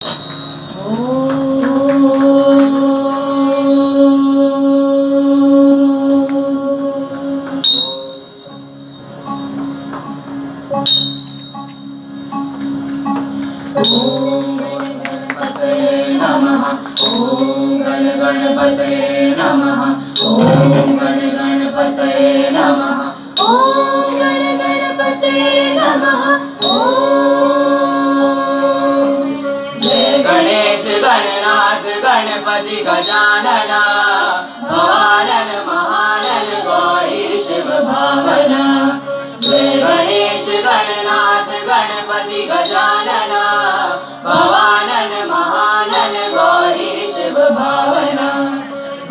गणपतये नमः। ओम गणपतये नमः। ओम गणपतये नमः। ओम जय गणेश गणनाथ गणपति गजानना भवानन महानन गौरी शिव भावना। जय गणेश गणनाथ गणपति गजानना भवानन महानन गौरी शिव भावना।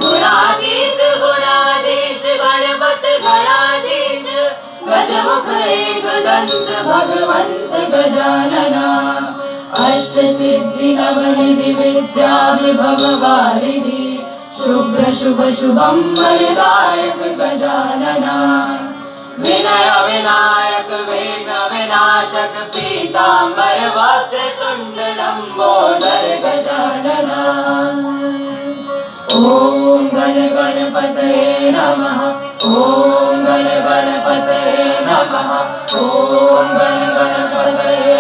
गुणातीत गुणाधीश गणपत गणाधीश गजमुख एक दंत भगवंत गजानना। अष्ट सिद्धि नवनिधि विद्या विभव वारिधि शुभ्र शुभ शुभम वरदायक गजानना। विनय विनायक विघ्न विनाशक पीतांबर वक्रतुंड लंबोदर गजानना। ओम गणपतये नमः। ओम गणपतये नमः। ओम गणपतये